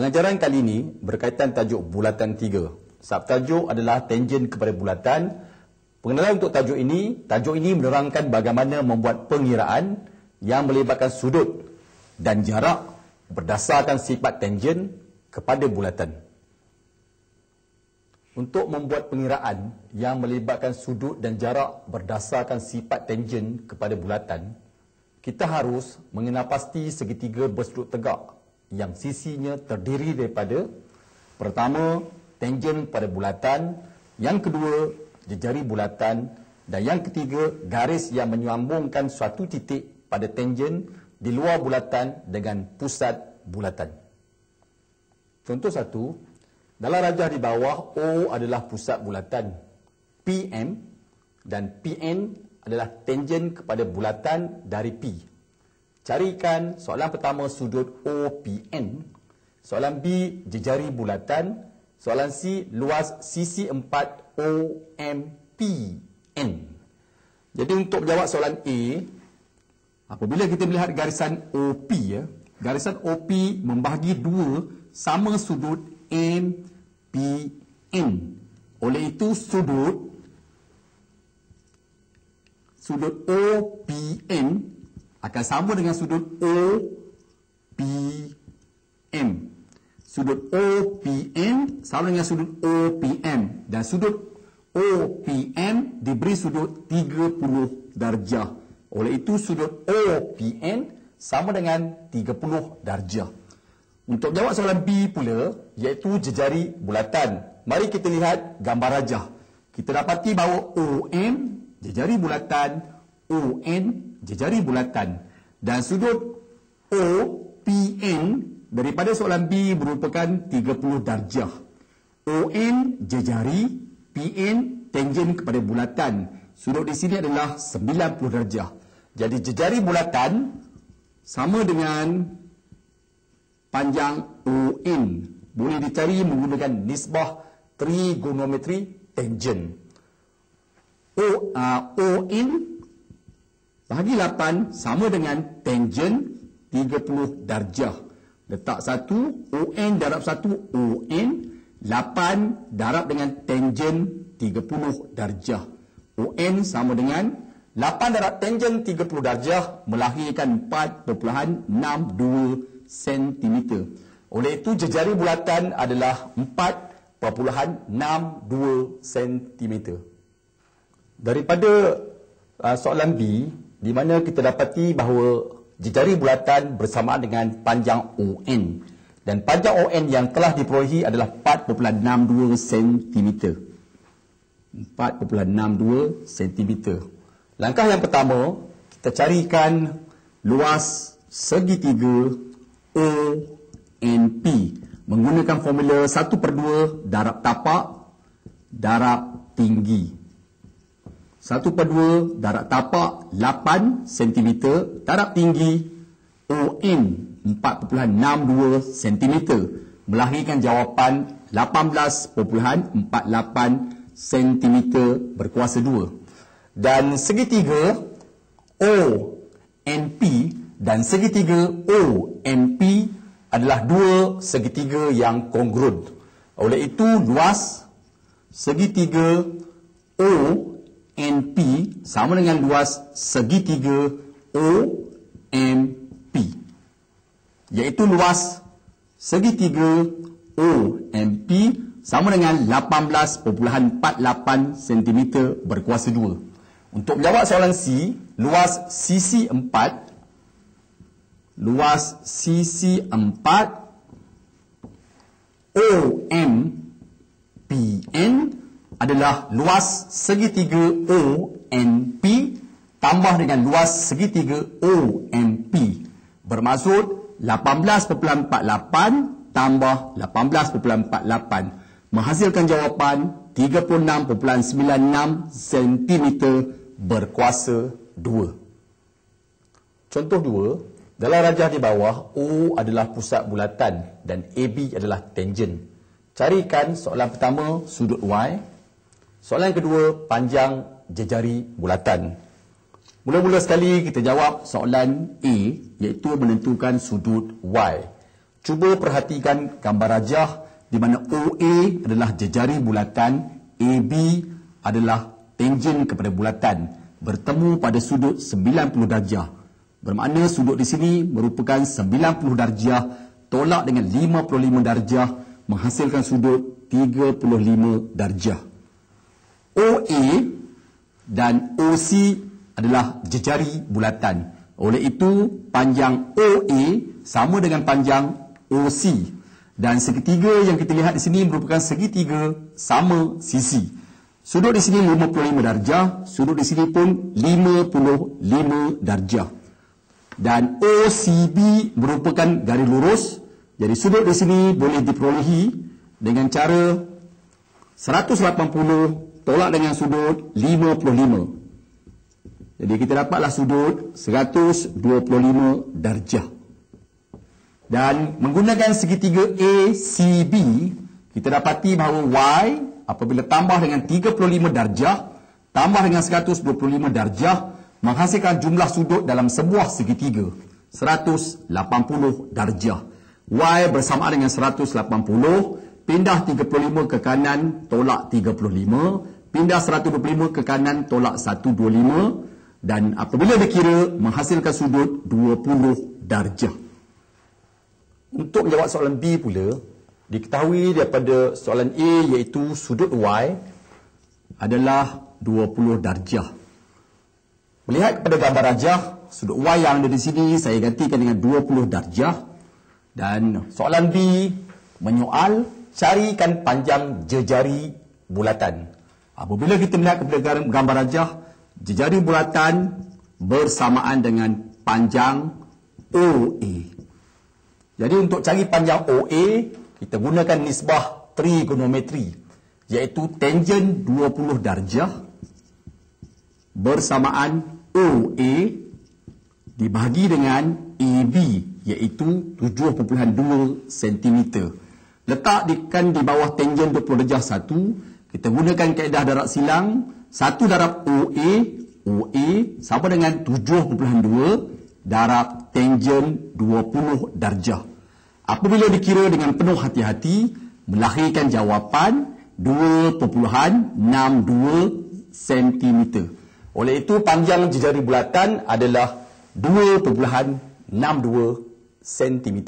Pengajaran kali ini berkaitan tajuk bulatan 3. Subtajuk adalah tangen kepada bulatan. Pengenalan untuk tajuk ini menerangkan bagaimana membuat pengiraan yang melibatkan sudut dan jarak berdasarkan sifat tangen kepada bulatan. Untuk membuat pengiraan yang melibatkan sudut dan jarak berdasarkan sifat tangen kepada bulatan, kita harus mengenal pasti segitiga bersudut tegak yang sisinya terdiri daripada pertama, tangen pada bulatan, yang kedua, jejari bulatan, dan yang ketiga, garis yang menyambungkan suatu titik pada tangen di luar bulatan dengan pusat bulatan. Contoh satu, dalam rajah di bawah, O adalah pusat bulatan, PM dan PN adalah tangen kepada bulatan dari P. Carikan soalan pertama sudut OPN, soalan B jejari bulatan, soalan C luas sisi 4 OMPN. Jadi untuk menjawab soalan A, apabila kita melihat garisan OP, garisan OP membahagi dua sama sudut MPN. Oleh itu sudut OPN akan sama dengan sudut OPM. Sudut OPN sama dengan sudut OPM. Dan sudut OPM diberi sudut 30 darjah. Oleh itu sudut OPN sama dengan 30 darjah. Untuk jawab soalan B pula, iaitu jejari bulatan. Mari kita lihat gambar rajah. Kita dapati bahawa OM, jejari bulatan, ON, jejari bulatan, dan sudut OPN daripada soalan B merupakan 30 darjah. ON jejari, PN tangen kepada bulatan. Sudut di sini adalah 90 darjah. Jadi jejari bulatan sama dengan panjang ON. Boleh dicari menggunakan nisbah trigonometri tangen. ON bahagi 8 sama dengan tangen 30 darjah. Letak 1, ON darab 1, ON. 8 darab dengan tangen 30 darjah. ON sama dengan 8 darab tangen 30 darjah melahirkan 4.62 cm. Oleh itu jejari bulatan adalah 4.62 cm. Daripada soalan B, di mana kita dapati bahawa jejari bulatan bersamaan dengan panjang ON. Dan panjang ON yang telah diperolehi adalah 4.62 cm. 4.62 cm. Langkah yang pertama, kita carikan luas segitiga ONP menggunakan formula 1/2 darab tapak darab tinggi. 1/2 darab tapak 8 cm darab tinggi ON 4.62 cm melahirkan jawapan 18.48 cm berkuasa 2. Dan segitiga ONP dan segitiga OMP adalah dua segitiga yang kongruent. Oleh itu luas segitiga ONP sama dengan luas segitiga OMP, iaitu luas segitiga OMP sama dengan 18.48 cm berkuasa 2. Untuk menjawab soalan C, luas sisi 4 OMPN adalah luas segitiga ONP tambah dengan luas segitiga OMP. Bermaksud 18.48 tambah 18.48 menghasilkan jawapan 36.96 cm berkuasa 2. Contoh 2, dalam rajah di bawah, O adalah pusat bulatan dan AB adalah tangen. Carikan soalan pertama sudut Y, soalan kedua panjang jejari bulatan. Mula-mula sekali kita jawab soalan A, iaitu menentukan sudut Y. Cuba perhatikan gambar rajah di mana OA adalah jejari bulatan, AB adalah tangen kepada bulatan, bertemu pada sudut 90 darjah. Bermakna sudut di sini merupakan 90 darjah tolak dengan 55 darjah menghasilkan sudut 35 darjah. OA dan OC adalah jejari bulatan. Oleh itu, panjang OA sama dengan panjang OC. Dan segitiga yang kita lihat di sini merupakan segitiga sama sisi. Sudut di sini 55 darjah, sudut di sini pun 55 darjah. Dan OCB merupakan garis lurus. Jadi sudut di sini boleh diperolehi dengan cara 180 tolak dengan sudut 55. Jadi kita dapatlah sudut 125 darjah. Dan menggunakan segitiga ACB, kita dapati bahawa Y apabila tambah dengan 35 darjah, tambah dengan 125 darjah, menghasilkan jumlah sudut dalam sebuah segitiga, 180 darjah. Y bersamaan dengan 180, pindah 35 ke kanan, tolak 35, pindah 125 ke kanan, tolak 125, dan apabila dikira, menghasilkan sudut 20 darjah. Untuk menjawab soalan B pula, diketahui daripada soalan A iaitu sudut Y adalah 20 darjah. Melihat kepada gambar rajah, sudut Y yang ada di sini saya gantikan dengan 20 darjah. Dan soalan B menyoal carikan panjang jejari bulatan. Apabila kita melihat kepada gambar rajah, jejari bulatan bersamaan dengan panjang OA. Jadi untuk cari panjang OA, kita gunakan nisbah trigonometri, iaitu tangen 20 darjah bersamaan OA dibahagi dengan AB, iaitu 7.2 cm. Letakkan di bawah tangen 20 darjah 1, kita gunakan kaedah darab silang, 1 darab OA sama dengan 7.2 darab tangen 20 darjah. Apabila dikira dengan penuh hati-hati, melahirkan jawapan 2.62 cm. Oleh itu, panjang jejari bulatan adalah 2.62 cm.